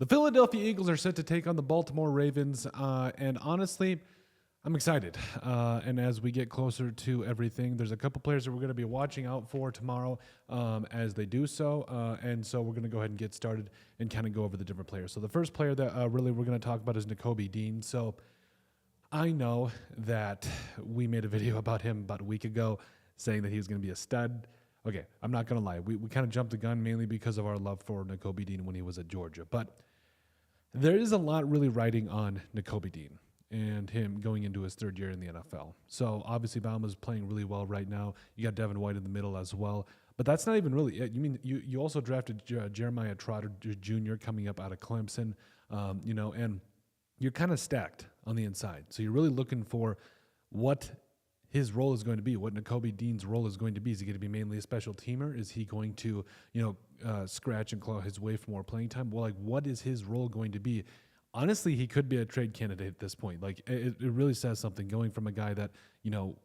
The Philadelphia Eagles are set to take on the Baltimore Ravens, and honestly, I'm excited. And as we get closer to everything, there's a couple players that we're going to be watching out for tomorrow as they do so. And so we're going to go ahead and get started and kind of go over the different players. So the first player that really we're going to talk about is Nakobe Dean. So I know that we made a video about him about a week ago saying that he was going to be a stud. Okay, I'm not going to lie. We kind of jumped the gun mainly because of our love for Nakobe Dean when he was at Georgia. But there is a lot really riding on Nakobe Dean and him going into his third year in the NFL. So obviously Bauma's playing really well right now. You got Devin White in the middle as well. But that's not even really it. You also drafted Jeremiah Trotter Jr. coming up out of Clemson, and you're kind of stacked on the inside. So you're really looking for what his role is going to be, what Nakobe Dean's role is going to be. Is he going to be mainly a special teamer? Is he going to, scratch and claw his way for more playing time? Well, what is his role going to be? Honestly, he could be a trade candidate at this point. It really says something going from a guy that,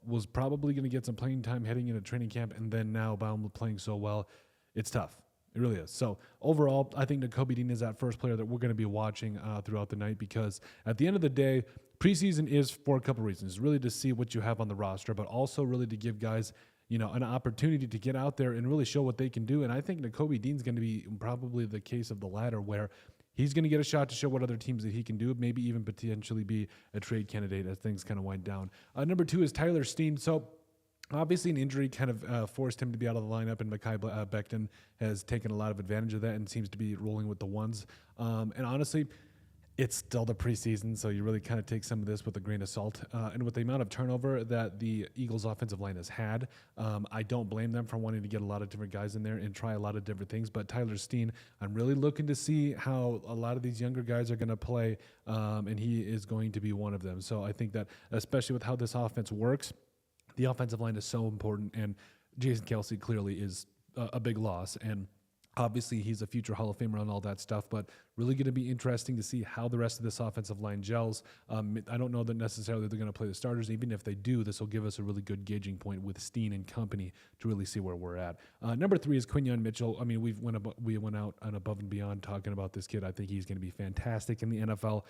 was probably going to get some playing time heading into training camp, and then now Baum playing so well. It's tough. It really is. So overall, I think Nakobe Dean is that first player that we're going to be watching throughout the night, because at the end of the day, preseason is for a couple reasons. Really to see what you have on the roster, but also really to give guys, an opportunity to get out there and really show what they can do. And I think Nakobe Dean's going to be probably the case of the latter, where he's going to get a shot to show what other teams that he can do, maybe even potentially be a trade candidate as things kind of wind down. Number 2 is Tyler Steen. So obviously, an injury kind of forced him to be out of the lineup, and Mekhi Becton has taken a lot of advantage of that and seems to be rolling with the ones. And honestly, it's still the preseason, so you really kind of take some of this with a grain of salt. And with the amount of turnover that the Eagles' offensive line has had, I don't blame them for wanting to get a lot of different guys in there and try a lot of different things. But Tyler Steen, I'm really looking to see how a lot of these younger guys are going to play, and he is going to be one of them. So I think that, especially with how this offense works, the offensive line is so important, and Jason Kelsey clearly is a big loss. And obviously, he's a future Hall of Famer and all that stuff, but really going to be interesting to see how the rest of this offensive line gels. I don't know that necessarily they're going to play the starters. Even if they do, this will give us a really good gauging point with Steen and company to really see where we're at. Number 3 is Quinyon Mitchell. I mean, we went out on above and beyond talking about this kid. I think he's going to be fantastic in the NFL.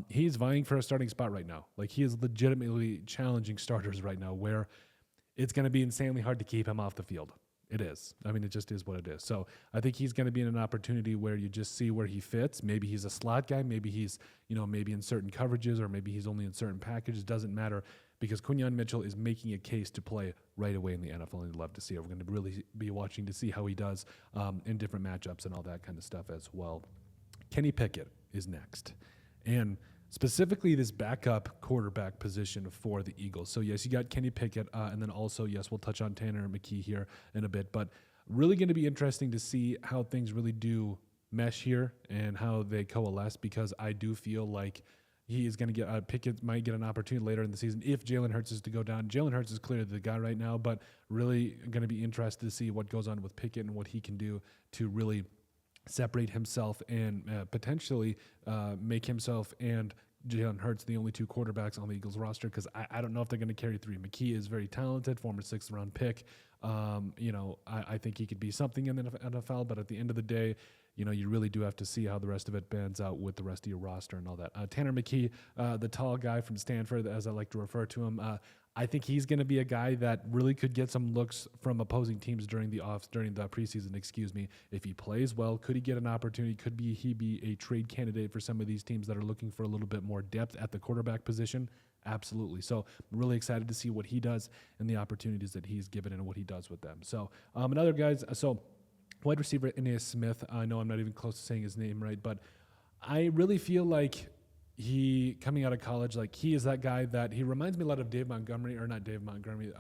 He's vying for a starting spot right now. He is legitimately challenging starters right now, where it's going to be insanely hard to keep him off the field. It is. I mean, it just is what it is. So I think he's going to be in an opportunity where you just see where he fits. Maybe he's a slot guy. Maybe he's, maybe in certain coverages, or maybe he's only in certain packages. Doesn't matter, because Quinyon Mitchell is making a case to play right away in the NFL, and I'd love to see it. We're going to really be watching to see how he does in different matchups and all that kind of stuff as well. Kenny Pickett is next. And specifically this backup quarterback position for the Eagles. So, yes, you got Kenny Pickett, and then also, yes, we'll touch on Tanner McKee here in a bit. But really going to be interesting to see how things really do mesh here and how they coalesce, because I do feel like he is going to get Pickett might get an opportunity later in the season if Jalen Hurts is to go down. Jalen Hurts is clearly the guy right now, but really going to be interested to see what goes on with Pickett and what he can do to really separate himself and potentially make himself and Jalen Hurts the only 2 quarterbacks on the Eagles roster, because I don't know if they're going to carry 3. McKee is very talented, former 6th-round pick. I think he could be something in the NFL, but at the end of the day, you really do have to see how the rest of it pans out with the rest of your roster and all that. Tanner McKee, the tall guy from Stanford, as I like to refer to him, I think he's going to be a guy that really could get some looks from opposing teams during the preseason. If he plays well, could he get an opportunity? Could he be a trade candidate for some of these teams that are looking for a little bit more depth at the quarterback position? Absolutely. So I'm really excited to see what he does and the opportunities that he's given and what he does with them. So another guys, wide receiver Aeneas Smith. I know I'm not even close to saying his name right, but I really feel like he, coming out of college, he is that guy that he reminds me a lot of Dave Montgomery, or not Dave Montgomery.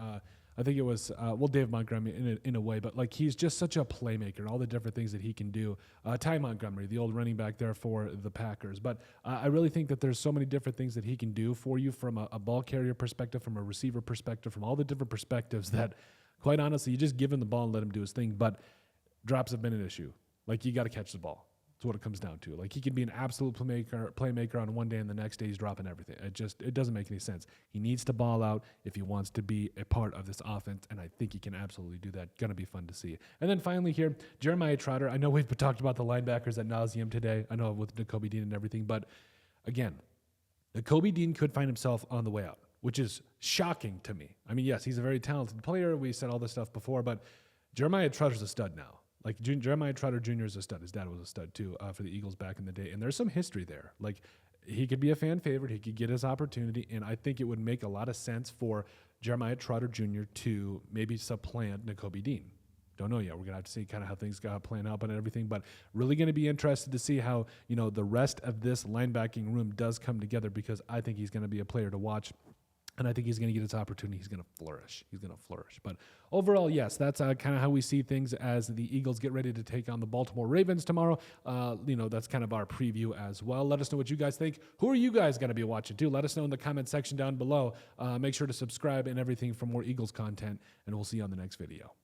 I think it was, Dave Montgomery in a way, but he's just such a playmaker, all the different things that he can do. Ty Montgomery, the old running back there for the Packers. But I really think that there's so many different things that he can do for you from a ball carrier perspective, from a receiver perspective, from all the different perspectives that, quite honestly, you just give him the ball and let him do his thing. But drops have been an issue. You got to catch the ball. That's what it comes down to. Like, he could be an absolute playmaker on one day, and the next day he's dropping everything. It doesn't make any sense. He needs to ball out if he wants to be a part of this offense, and I think he can absolutely do that. Going to be fun to see. And then finally here, Jeremiah Trotter. I know we've talked about the linebackers ad nauseum today. I know with Nakobe Dean and everything, but again, Nakobe Dean could find himself on the way out, which is shocking to me. I mean, yes, he's a very talented player. We said all this stuff before, but Jeremiah Trotter's a stud now. Like, Jeremiah Trotter Jr. is a stud. His dad was a stud, too, for the Eagles back in the day. And there's some history there. Like, he could be a fan favorite. He could get his opportunity. And I think it would make a lot of sense for Jeremiah Trotter Jr. to maybe supplant Nakobe Dean. Don't know yet. We're going to have to see kind of how things got planned out and everything. But really going to be interested to see how, the rest of this linebacking room does come together, because I think he's going to be a player to watch. And I think he's going to get his opportunity. He's going to flourish. But overall, yes, that's kind of how we see things as the Eagles get ready to take on the Baltimore Ravens tomorrow. That's kind of our preview as well. Let us know what you guys think. Who are you guys going to be watching too? Let us know in the comment section down below. Make sure to subscribe and everything for more Eagles content, and we'll see you on the next video.